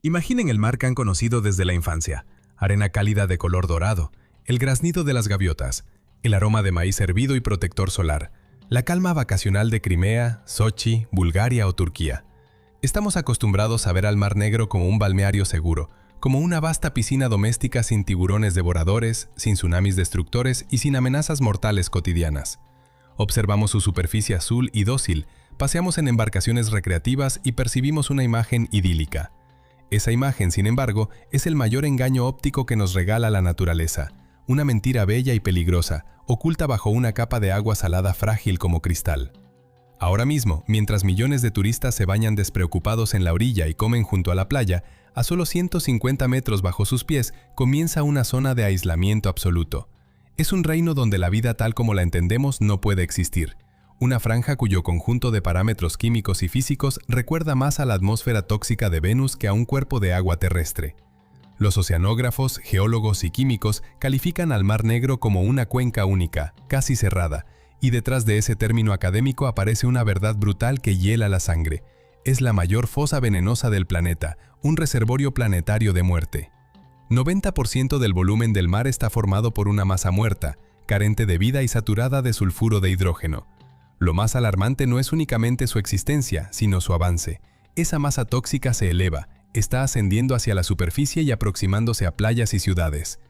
Imaginen el mar que han conocido desde la infancia, arena cálida de color dorado, el graznido de las gaviotas, el aroma de maíz hervido y protector solar, la calma vacacional de Crimea, Sochi, Bulgaria o Turquía. Estamos acostumbrados a ver al Mar Negro como un balneario seguro, como una vasta piscina doméstica sin tiburones devoradores, sin tsunamis destructores y sin amenazas mortales cotidianas. Observamos su superficie azul y dócil, paseamos en embarcaciones recreativas y percibimos una imagen idílica. Esa imagen, sin embargo, es el mayor engaño óptico que nos regala la naturaleza, una mentira bella y peligrosa, oculta bajo una capa de agua salada frágil como cristal. Ahora mismo, mientras millones de turistas se bañan despreocupados en la orilla y comen junto a la playa, a solo 150 metros bajo sus pies comienza una zona de aislamiento absoluto. Es un reino donde la vida tal como la entendemos no puede existir. Una franja cuyo conjunto de parámetros químicos y físicos recuerda más a la atmósfera tóxica de Venus que a un cuerpo de agua terrestre. Los oceanógrafos, geólogos y químicos califican al Mar Negro como una cuenca única, casi cerrada, y detrás de ese término académico aparece una verdad brutal que hiela la sangre. Es la mayor fosa venenosa del planeta, un reservorio planetario de muerte. 90% del volumen del mar está formado por una masa muerta, carente de vida y saturada de sulfuro de hidrógeno. Lo más alarmante no es únicamente su existencia, sino su avance. Esa masa tóxica se eleva, está ascendiendo hacia la superficie y aproximándose a playas y ciudades.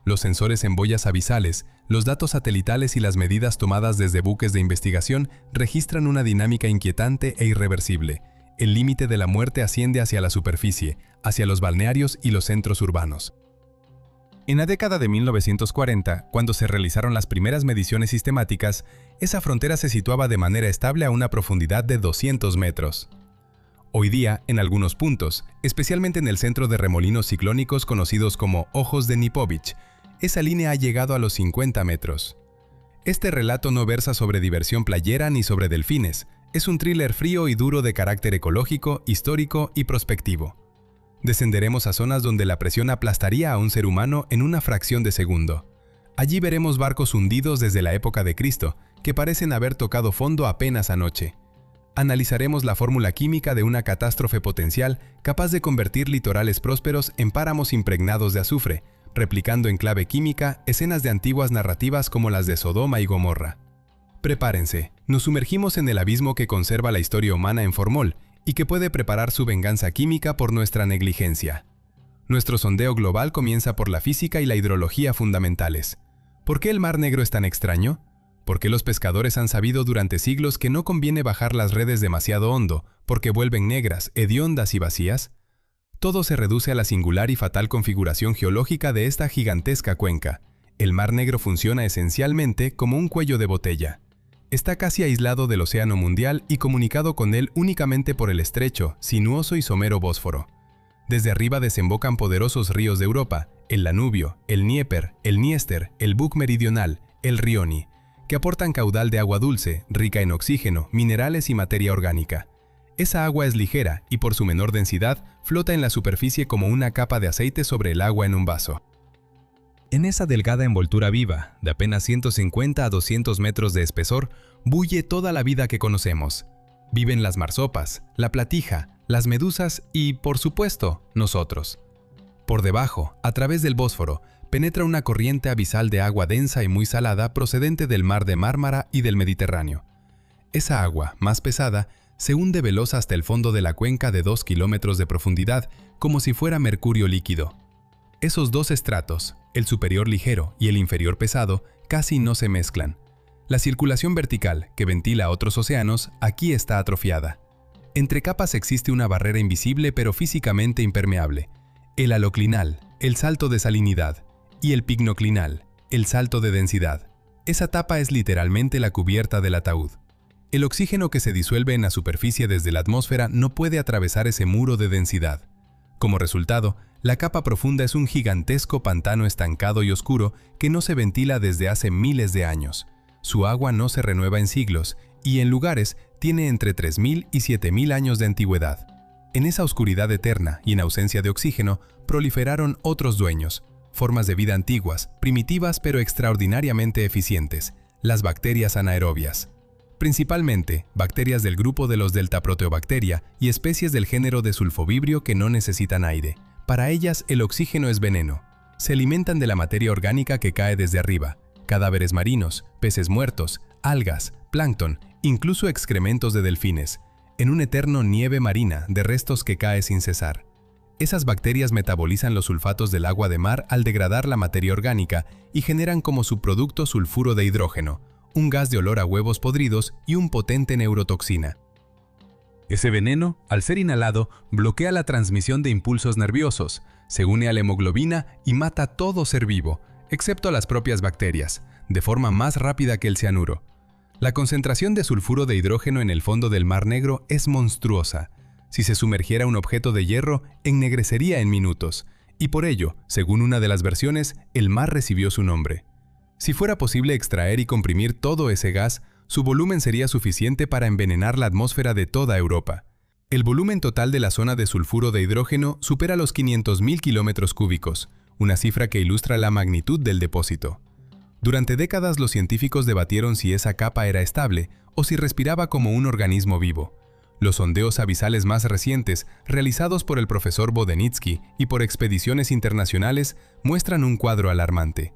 Los sensores en boyas abisales, los datos satelitales y las medidas tomadas desde buques de investigación registran una dinámica inquietante e irreversible. El límite de la muerte asciende hacia la superficie, hacia los balnearios y los centros urbanos. En la década de 1940, cuando se realizaron las primeras mediciones sistemáticas, esa frontera se situaba de manera estable a una profundidad de 200 metros. Hoy día, en algunos puntos, especialmente en el centro de remolinos ciclónicos conocidos como Ojos de Nipovich, esa línea ha llegado a los 50 metros. Este relato no versa sobre diversión playera ni sobre delfines, es un thriller frío y duro de carácter ecológico, histórico y prospectivo. Descenderemos a zonas donde la presión aplastaría a un ser humano en una fracción de segundo. Allí veremos barcos hundidos desde la época de Cristo, que parecen haber tocado fondo apenas anoche. Analizaremos la fórmula química de una catástrofe potencial capaz de convertir litorales prósperos en páramos impregnados de azufre, replicando en clave química escenas de antiguas narrativas como las de Sodoma y Gomorra. Prepárense, nos sumergimos en el abismo que conserva la historia humana en formol y que puede preparar su venganza química por nuestra negligencia. Nuestro sondeo global comienza por la física y la hidrología fundamentales. ¿Por qué el Mar Negro es tan extraño? ¿Por qué los pescadores han sabido durante siglos que no conviene bajar las redes demasiado hondo, porque vuelven negras, hediondas y vacías? Todo se reduce a la singular y fatal configuración geológica de esta gigantesca cuenca. El Mar Negro funciona esencialmente como un cuello de botella. Está casi aislado del océano mundial y comunicado con él únicamente por el estrecho, sinuoso y somero Bósforo. Desde arriba desembocan poderosos ríos de Europa, el Danubio, el Dnieper, el Dniester, el Bug meridional, el Rioni, que aportan caudal de agua dulce, rica en oxígeno, minerales y materia orgánica. Esa agua es ligera y por su menor densidad flota en la superficie como una capa de aceite sobre el agua en un vaso. En esa delgada envoltura viva, de apenas 150 a 200 metros de espesor, bulle toda la vida que conocemos. Viven las marsopas, la platija, las medusas y, por supuesto, nosotros. Por debajo, a través del Bósforo, penetra una corriente abisal de agua densa y muy salada procedente del mar de Mármara y del Mediterráneo. Esa agua, más pesada, se hunde veloz hasta el fondo de la cuenca de 2 kilómetros de profundidad, como si fuera mercurio líquido. Esos dos estratos, el superior ligero y el inferior pesado, casi no se mezclan. La circulación vertical, que ventila otros océanos, aquí está atrofiada. Entre capas existe una barrera invisible pero físicamente impermeable. El haloclinal, el salto de salinidad, y el pignoclinal, el salto de densidad. Esa tapa es literalmente la cubierta del ataúd. El oxígeno que se disuelve en la superficie desde la atmósfera no puede atravesar ese muro de densidad. Como resultado, la capa profunda es un gigantesco pantano estancado y oscuro que no se ventila desde hace miles de años. Su agua no se renueva en siglos y en lugares tiene entre 3.000 y 7.000 años de antigüedad. En esa oscuridad eterna y en ausencia de oxígeno proliferaron otros dueños, formas de vida antiguas, primitivas pero extraordinariamente eficientes, las bacterias anaerobias. principalmente bacterias del grupo de los Deltaproteobacteria y especies del género de sulfovibrio que no necesitan aire. Para ellas, el oxígeno es veneno. Se alimentan de la materia orgánica que cae desde arriba, cadáveres marinos, peces muertos, algas, plancton, incluso excrementos de delfines, en un eterno nieve marina de restos que cae sin cesar. Esas bacterias metabolizan los sulfatos del agua de mar al degradar la materia orgánica y generan como subproducto sulfuro de hidrógeno, un gas de olor a huevos podridos y un potente neurotoxina. Ese veneno, al ser inhalado, bloquea la transmisión de impulsos nerviosos, se une a la hemoglobina y mata a todo ser vivo, excepto a las propias bacterias, de forma más rápida que el cianuro. La concentración de sulfuro de hidrógeno en el fondo del Mar Negro es monstruosa. Si se sumergiera un objeto de hierro, ennegrecería en minutos, y por ello, según una de las versiones, el mar recibió su nombre. Si fuera posible extraer y comprimir todo ese gas, su volumen sería suficiente para envenenar la atmósfera de toda Europa. El volumen total de la zona de sulfuro de hidrógeno supera los 500.000 kilómetros cúbicos, una cifra que ilustra la magnitud del depósito. Durante décadas los científicos debatieron si esa capa era estable o si respiraba como un organismo vivo. Los sondeos abisales más recientes, realizados por el profesor Bodenitsky y por expediciones internacionales, muestran un cuadro alarmante.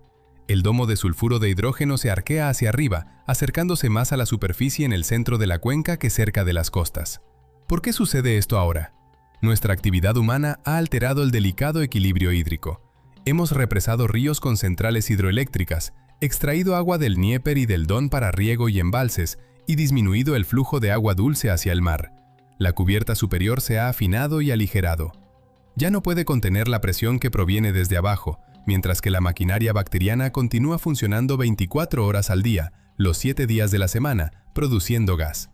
El domo de sulfuro de hidrógeno se arquea hacia arriba, acercándose más a la superficie en el centro de la cuenca que cerca de las costas. ¿Por qué sucede esto ahora? Nuestra actividad humana ha alterado el delicado equilibrio hídrico. Hemos represado ríos con centrales hidroeléctricas, extraído agua del Dnieper y del Don para riego y embalses, y disminuido el flujo de agua dulce hacia el mar. La cubierta superior se ha afinado y aligerado. Ya no puede contener la presión que proviene desde abajo, mientras que la maquinaria bacteriana continúa funcionando 24 horas al día, los 7 días de la semana, produciendo gas.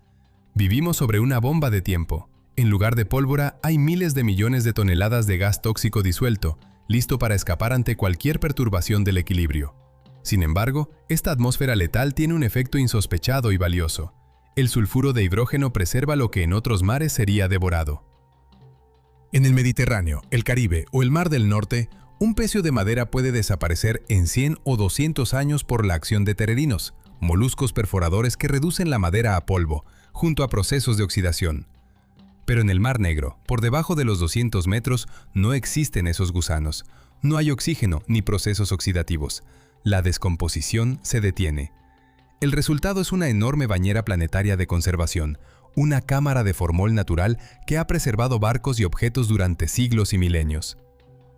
Vivimos sobre una bomba de tiempo. En lugar de pólvora, hay miles de millones de toneladas de gas tóxico disuelto, listo para escapar ante cualquier perturbación del equilibrio. Sin embargo, esta atmósfera letal tiene un efecto insospechado y valioso. El sulfuro de hidrógeno preserva lo que en otros mares sería devorado. En el Mediterráneo, el Caribe o el Mar del Norte, un pecio de madera puede desaparecer en 100 o 200 años por la acción de tererinos, moluscos perforadores que reducen la madera a polvo, junto a procesos de oxidación. Pero en el Mar Negro, por debajo de los 200 metros, no existen esos gusanos. No hay oxígeno ni procesos oxidativos. La descomposición se detiene. El resultado es una enorme bañera planetaria de conservación, una cámara de formol natural que ha preservado barcos y objetos durante siglos y milenios.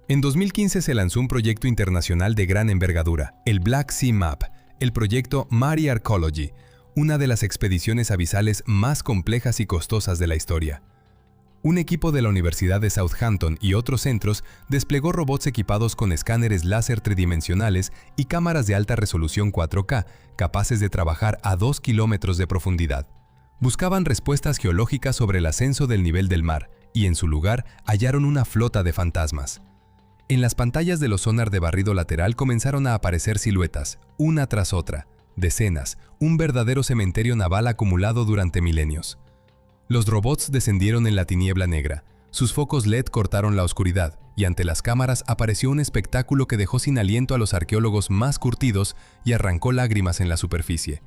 En 2015 se lanzó un proyecto internacional de gran envergadura, el Black Sea Map, el proyecto Mare Archaeology, una de las expediciones abisales más complejas y costosas de la historia. Un equipo de la Universidad de Southampton y otros centros desplegó robots equipados con escáneres láser tridimensionales y cámaras de alta resolución 4K, capaces de trabajar a 2 kilómetros de profundidad. Buscaban respuestas geológicas sobre el ascenso del nivel del mar, y en su lugar hallaron una flota de fantasmas. En las pantallas de los sonar de barrido lateral comenzaron a aparecer siluetas, una tras otra, decenas, un verdadero cementerio naval acumulado durante milenios. Los robots descendieron en la tiniebla negra, sus focos LED cortaron la oscuridad, y ante las cámaras apareció un espectáculo que dejó sin aliento a los arqueólogos más curtidos y arrancó lágrimas en la superficie.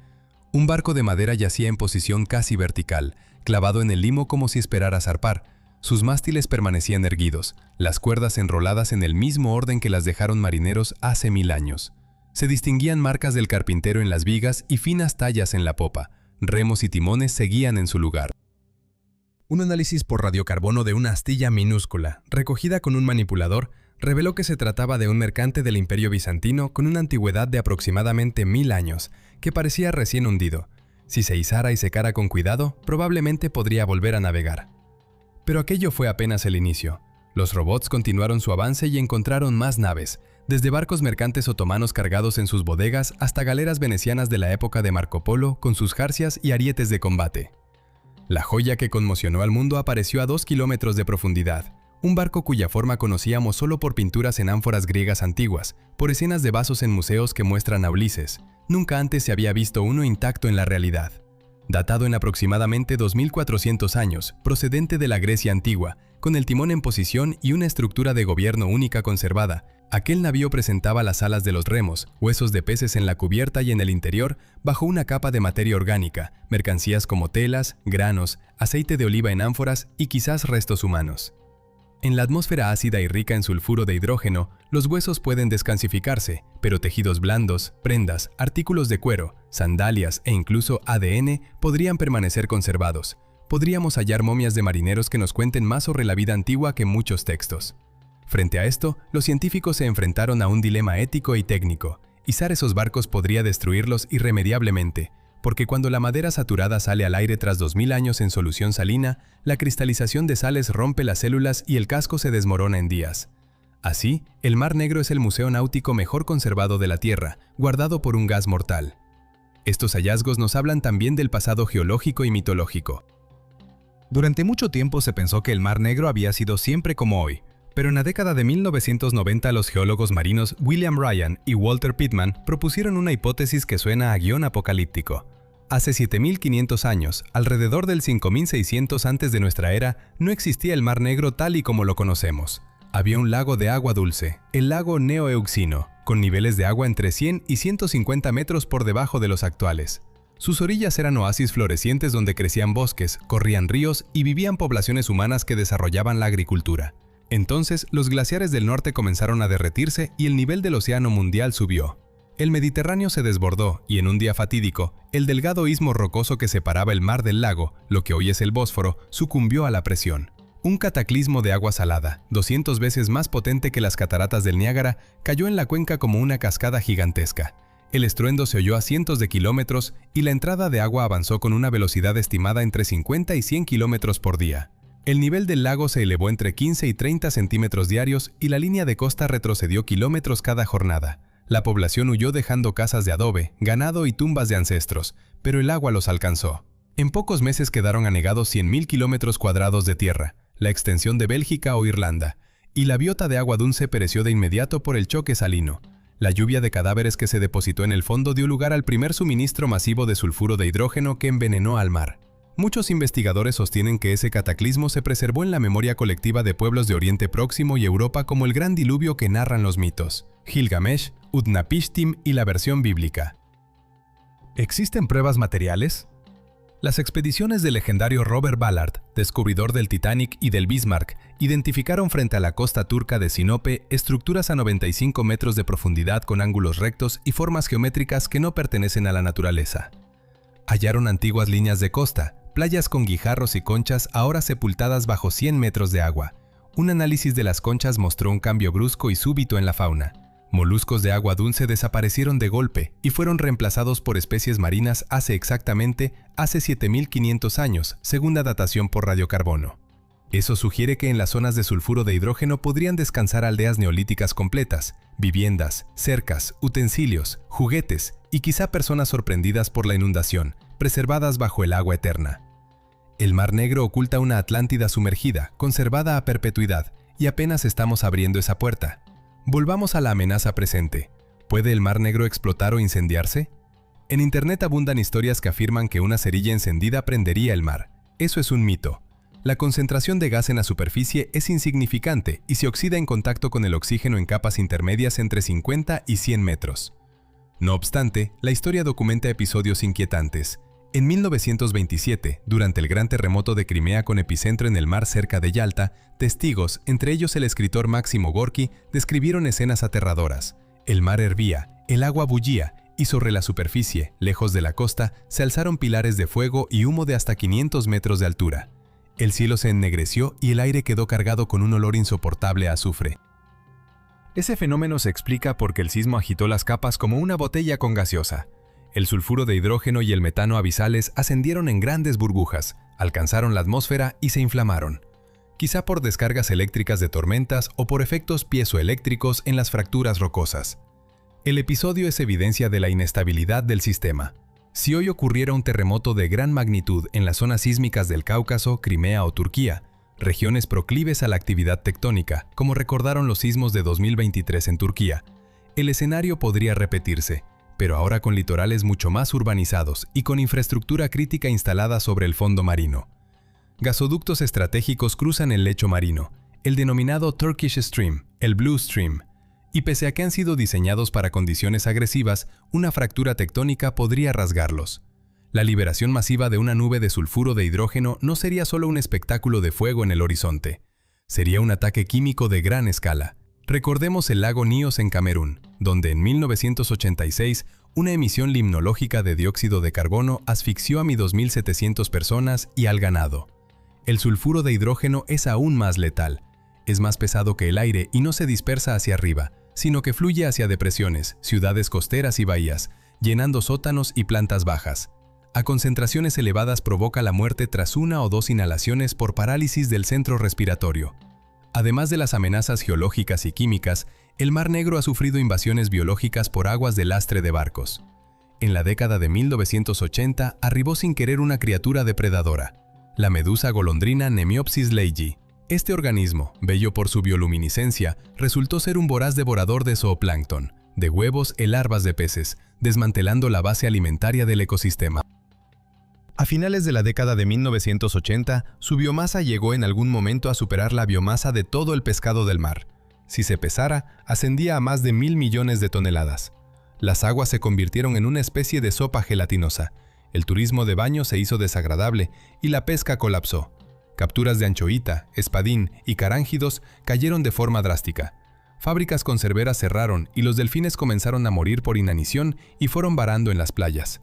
Un barco de madera yacía en posición casi vertical, clavado en el limo como si esperara zarpar. Sus mástiles permanecían erguidos, las cuerdas enroladas en el mismo orden que las dejaron marineros hace 1000 años. Se distinguían marcas del carpintero en las vigas y finas tallas en la popa. Remos y timones seguían en su lugar. Un análisis por radiocarbono de una astilla minúscula, recogida con un manipulador, reveló que se trataba de un mercante del Imperio Bizantino con una antigüedad de aproximadamente 1000 años, que parecía recién hundido. Si se izara y secara con cuidado, probablemente podría volver a navegar. Pero aquello fue apenas el inicio. Los robots continuaron su avance y encontraron más naves, desde barcos mercantes otomanos cargados en sus bodegas hasta galeras venecianas de la época de Marco Polo con sus jarcias y arietes de combate. La joya que conmocionó al mundo apareció a 2 kilómetros de profundidad, un barco cuya forma conocíamos solo por pinturas en ánforas griegas antiguas, por escenas de vasos en museos que muestran a Ulises. Nunca antes se había visto uno intacto en la realidad. Datado en aproximadamente 2400 años, procedente de la Grecia antigua, con el timón en posición y una estructura de gobierno única conservada, Aquel navío presentaba las alas de los remos, huesos de peces en la cubierta y en el interior, bajo una capa de materia orgánica, mercancías como telas, granos, aceite de oliva en ánforas y quizás restos humanos. En la atmósfera ácida y rica en sulfuro de hidrógeno, los huesos pueden descalcificarse, pero tejidos blandos, prendas, artículos de cuero, sandalias e incluso ADN podrían permanecer conservados. Podríamos hallar momias de marineros que nos cuenten más sobre la vida antigua que muchos textos. Frente a esto, los científicos se enfrentaron a un dilema ético y técnico. Izar esos barcos podría destruirlos irremediablemente, porque cuando la madera saturada sale al aire tras 2000 años en solución salina, la cristalización de sales rompe las células y el casco se desmorona en días. Así, el Mar Negro es el museo náutico mejor conservado de la Tierra, guardado por un gas mortal. Estos hallazgos nos hablan también del pasado geológico y mitológico. Durante mucho tiempo se pensó que el Mar Negro había sido siempre como hoy, pero en la década de 1990 los geólogos marinos William Ryan y Walter Pittman propusieron una hipótesis que suena a guión apocalíptico. Hace 7500 años, alrededor del 5600 antes de nuestra era, no existía el Mar Negro tal y como lo conocemos. Había un lago de agua dulce, el lago Neo-Euxino, con niveles de agua entre 100 y 150 metros por debajo de los actuales. Sus orillas eran oasis florecientes donde crecían bosques, corrían ríos y vivían poblaciones humanas que desarrollaban la agricultura. Entonces, los glaciares del norte comenzaron a derretirse y el nivel del océano mundial subió. El Mediterráneo se desbordó y en un día fatídico, el delgado istmo rocoso que separaba el mar del lago, lo que hoy es el Bósforo, sucumbió a la presión. Un cataclismo de agua salada, 200 veces más potente que las cataratas del Niágara, cayó en la cuenca como una cascada gigantesca. El estruendo se oyó a cientos de kilómetros y la entrada de agua avanzó con una velocidad estimada entre 50 y 100 kilómetros por día. El nivel del lago se elevó entre 15 y 30 centímetros diarios y la línea de costa retrocedió kilómetros cada jornada. La población huyó dejando casas de adobe, ganado y tumbas de ancestros, pero el agua los alcanzó. En pocos meses quedaron anegados 100.000 kilómetros cuadrados de tierra, la extensión de Bélgica o Irlanda, y la biota de agua dulce pereció de inmediato por el choque salino. La lluvia de cadáveres que se depositó en el fondo dio lugar al primer suministro masivo de sulfuro de hidrógeno que envenenó al mar. Muchos investigadores sostienen que ese cataclismo se preservó en la memoria colectiva de pueblos de Oriente Próximo y Europa como el gran diluvio que narran los mitos, Gilgamesh, Utnapishtim y la versión bíblica. ¿Existen pruebas materiales? Las expediciones del legendario Robert Ballard, descubridor del Titanic y del Bismarck, identificaron frente a la costa turca de Sinope estructuras a 95 metros de profundidad con ángulos rectos y formas geométricas que no pertenecen a la naturaleza. Hallaron antiguas líneas de costa, playas con guijarros y conchas ahora sepultadas bajo 100 metros de agua. Un análisis de las conchas mostró un cambio brusco y súbito en la fauna. Moluscos de agua dulce desaparecieron de golpe y fueron reemplazados por especies marinas hace 7500 años, según la datación por radiocarbono. Eso sugiere que en las zonas de sulfuro de hidrógeno podrían descansar aldeas neolíticas completas, viviendas, cercas, utensilios, juguetes y quizá personas sorprendidas por la inundación, preservadas bajo el agua eterna. El Mar Negro oculta una Atlántida sumergida, conservada a perpetuidad, y apenas estamos abriendo esa puerta. Volvamos a la amenaza presente. ¿Puede el Mar Negro explotar o incendiarse? En Internet abundan historias que afirman que una cerilla encendida prendería el mar. Eso es un mito. La concentración de gas en la superficie es insignificante y se oxida en contacto con el oxígeno en capas intermedias entre 50 y 100 metros. No obstante, la historia documenta episodios inquietantes. En 1927, durante el gran terremoto de Crimea con epicentro en el mar cerca de Yalta, testigos, entre ellos el escritor Máximo Gorki, describieron escenas aterradoras. El mar hervía, el agua bullía, y sobre la superficie, lejos de la costa, se alzaron pilares de fuego y humo de hasta 500 metros de altura. El cielo se ennegreció y el aire quedó cargado con un olor insoportable a azufre. Ese fenómeno se explica porque el sismo agitó las capas como una botella con gaseosa. El sulfuro de hidrógeno y el metano abisales ascendieron en grandes burbujas, alcanzaron la atmósfera y se inflamaron. Quizá por descargas eléctricas de tormentas o por efectos piezoeléctricos en las fracturas rocosas. El episodio es evidencia de la inestabilidad del sistema. Si hoy ocurriera un terremoto de gran magnitud en las zonas sísmicas del Cáucaso, Crimea o Turquía, regiones proclives a la actividad tectónica, como recordaron los sismos de 2023 en Turquía, el escenario podría repetirse, pero ahora con litorales mucho más urbanizados y con infraestructura crítica instalada sobre el fondo marino. Gasoductos estratégicos cruzan el lecho marino, el denominado Turkish Stream, el Blue Stream. Y pese a que han sido diseñados para condiciones agresivas, una fractura tectónica podría rasgarlos. La liberación masiva de una nube de sulfuro de hidrógeno no sería solo un espectáculo de fuego en el horizonte. Sería un ataque químico de gran escala. Recordemos el lago Nyos en Camerún, donde en 1986 una emisión limnológica de dióxido de carbono asfixió a 2.700 personas y al ganado. El sulfuro de hidrógeno es aún más letal. Es más pesado que el aire y no se dispersa hacia arriba, sino que fluye hacia depresiones, ciudades costeras y bahías, llenando sótanos y plantas bajas. A concentraciones elevadas provoca la muerte tras 1 o 2 inhalaciones por parálisis del centro respiratorio. Además de las amenazas geológicas y químicas, el Mar Negro ha sufrido invasiones biológicas por aguas de lastre de barcos. En la década de 1980 arribó sin querer una criatura depredadora, la medusa golondrina Nemiopsis leiji. Este organismo, bello por su bioluminiscencia, resultó ser un voraz devorador de zooplancton, de huevos y larvas de peces, desmantelando la base alimentaria del ecosistema. A finales de la década de 1980, su biomasa llegó en algún momento a superar la biomasa de todo el pescado del mar. Si se pesara, ascendía a más de 1.000 millones de toneladas. Las aguas se convirtieron en una especie de sopa gelatinosa. El turismo de baño se hizo desagradable y la pesca colapsó. Capturas de anchoita, espadín y carángidos cayeron de forma drástica. Fábricas conserveras cerraron y los delfines comenzaron a morir por inanición y fueron varando en las playas.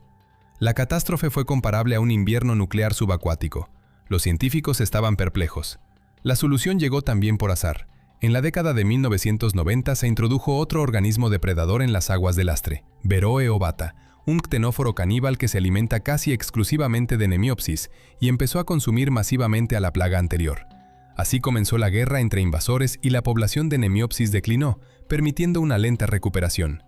La catástrofe fue comparable a un invierno nuclear subacuático. Los científicos estaban perplejos. La solución llegó también por azar. En la década de 1990 se introdujo otro organismo depredador en las aguas de lastre, Beroe ovata, un ctenóforo caníbal que se alimenta casi exclusivamente de Nemiopsis y empezó a consumir masivamente a la plaga anterior. Así comenzó la guerra entre invasores y la población de Nemiopsis declinó, permitiendo una lenta recuperación.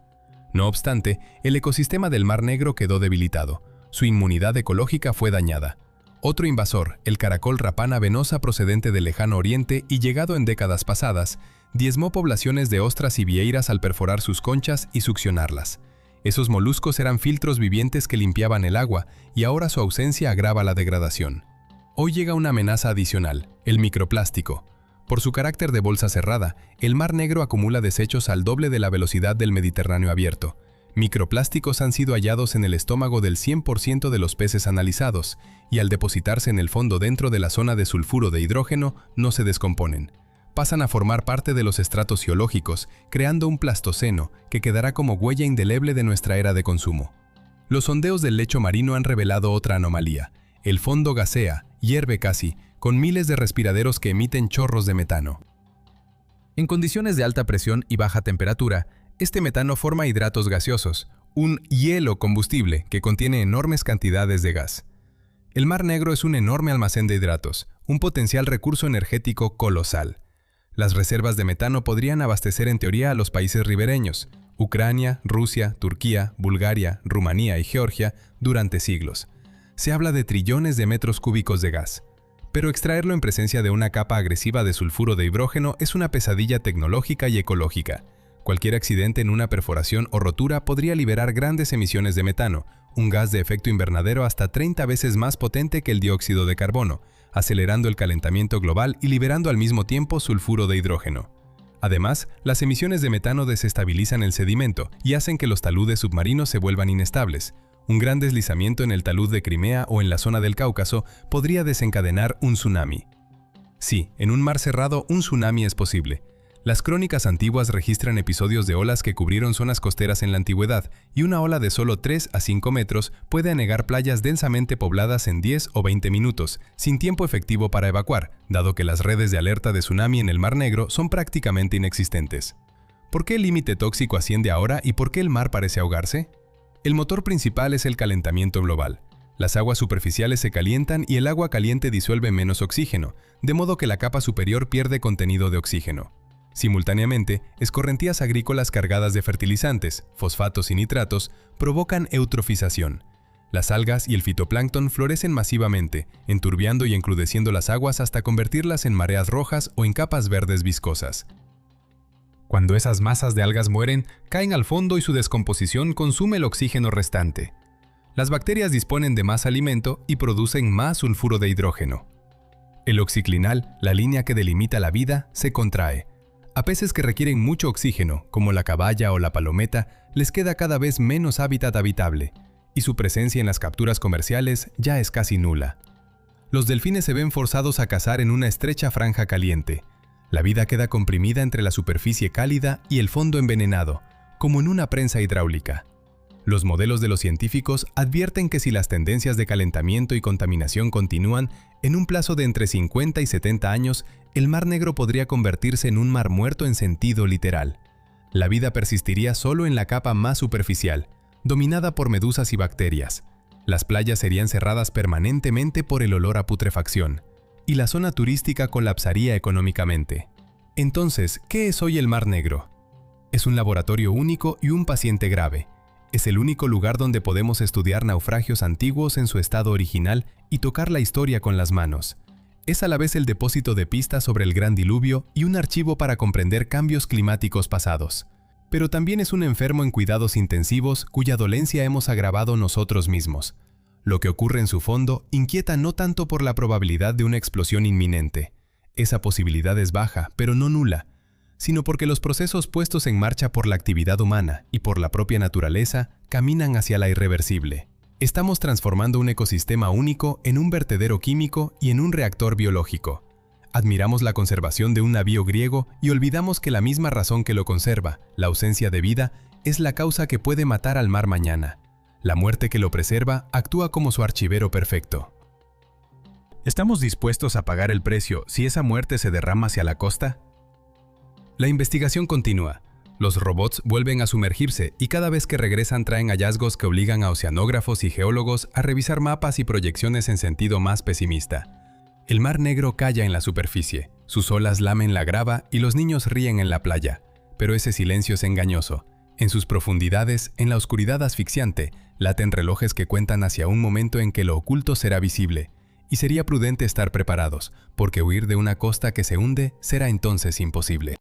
No obstante, el ecosistema del Mar Negro quedó debilitado. Su inmunidad ecológica fue dañada. Otro invasor, el caracol rapana venosa procedente del lejano oriente y llegado en décadas pasadas, diezmó poblaciones de ostras y vieiras al perforar sus conchas y succionarlas. Esos moluscos eran filtros vivientes que limpiaban el agua y ahora su ausencia agrava la degradación. Hoy llega una amenaza adicional, el microplástico. Por su carácter de bolsa cerrada, el Mar Negro acumula desechos al doble de la velocidad del Mediterráneo abierto. Microplásticos han sido hallados en el estómago del 100% de los peces analizados, y al depositarse en el fondo dentro de la zona de sulfuro de hidrógeno, no se descomponen. Pasan a formar parte de los estratos geológicos, creando un plastoceno que quedará como huella indeleble de nuestra era de consumo. Los sondeos del lecho marino han revelado otra anomalía. El fondo gasea, hierve casi, con miles de respiraderos que emiten chorros de metano. En condiciones de alta presión y baja temperatura, este metano forma hidratos gaseosos, un hielo combustible que contiene enormes cantidades de gas. El Mar Negro es un enorme almacén de hidratos, un potencial recurso energético colosal. Las reservas de metano podrían abastecer en teoría a los países ribereños, Ucrania, Rusia, Turquía, Bulgaria, Rumanía y Georgia, durante siglos. Se habla de trillones de metros cúbicos de gas. Pero extraerlo en presencia de una capa agresiva de sulfuro de hidrógeno es una pesadilla tecnológica y ecológica. Cualquier accidente en una perforación o rotura podría liberar grandes emisiones de metano, un gas de efecto invernadero hasta 30 veces más potente que el dióxido de carbono, acelerando el calentamiento global y liberando al mismo tiempo sulfuro de hidrógeno. Además, las emisiones de metano desestabilizan el sedimento y hacen que los taludes submarinos se vuelvan inestables. Un gran deslizamiento en el talud de Crimea o en la zona del Cáucaso podría desencadenar un tsunami. Sí, en un mar cerrado un tsunami es posible. Las crónicas antiguas registran episodios de olas que cubrieron zonas costeras en la antigüedad, y una ola de solo 3 a 5 metros puede anegar playas densamente pobladas en 10 o 20 minutos, sin tiempo efectivo para evacuar, dado que las redes de alerta de tsunami en el Mar Negro son prácticamente inexistentes. ¿Por qué el límite tóxico asciende ahora y por qué el mar parece ahogarse? El motor principal es el calentamiento global. Las aguas superficiales se calientan y el agua caliente disuelve menos oxígeno, de modo que la capa superior pierde contenido de oxígeno. Simultáneamente, escorrentías agrícolas cargadas de fertilizantes, fosfatos y nitratos provocan eutrofización. Las algas y el fitoplancton florecen masivamente, enturbiando y encrudeciendo las aguas hasta convertirlas en mareas rojas o en capas verdes viscosas. Cuando esas masas de algas mueren, caen al fondo y su descomposición consume el oxígeno restante. Las bacterias disponen de más alimento y producen más sulfuro de hidrógeno. El oxiclinal, la línea que delimita la vida, se contrae. A peces que requieren mucho oxígeno, como la caballa o la palometa, les queda cada vez menos hábitat habitable, y su presencia en las capturas comerciales ya es casi nula. Los delfines se ven forzados a cazar en una estrecha franja caliente. La vida queda comprimida entre la superficie cálida y el fondo envenenado, como en una prensa hidráulica. Los modelos de los científicos advierten que si las tendencias de calentamiento y contaminación continúan, en un plazo de entre 50 y 70 años, el Mar Negro podría convertirse en un mar muerto en sentido literal. La vida persistiría solo en la capa más superficial, dominada por medusas y bacterias. Las playas serían cerradas permanentemente por el olor a putrefacción, y la zona turística colapsaría económicamente. Entonces, ¿qué es hoy el Mar Negro? Es un laboratorio único y un paciente grave. Es el único lugar donde podemos estudiar naufragios antiguos en su estado original y tocar la historia con las manos. Es a la vez el depósito de pistas sobre el gran diluvio y un archivo para comprender cambios climáticos pasados. Pero también es un enfermo en cuidados intensivos cuya dolencia hemos agravado nosotros mismos. Lo que ocurre en su fondo inquieta no tanto por la probabilidad de una explosión inminente. Esa posibilidad es baja, pero no nula, sino porque los procesos puestos en marcha por la actividad humana y por la propia naturaleza caminan hacia la irreversible. Estamos transformando un ecosistema único en un vertedero químico y en un reactor biológico. Admiramos la conservación de un navío griego y olvidamos que la misma razón que lo conserva, la ausencia de vida, es la causa que puede matar al mar mañana. La muerte que lo preserva actúa como su archivero perfecto. ¿Estamos dispuestos a pagar el precio si esa muerte se derrama hacia la costa? La investigación continúa. Los robots vuelven a sumergirse y cada vez que regresan traen hallazgos que obligan a oceanógrafos y geólogos a revisar mapas y proyecciones en sentido más pesimista. El Mar Negro calla en la superficie, sus olas lamen la grava y los niños ríen en la playa, pero ese silencio es engañoso. En sus profundidades, en la oscuridad asfixiante, laten relojes que cuentan hacia un momento en que lo oculto será visible, y sería prudente estar preparados, porque huir de una costa que se hunde será entonces imposible.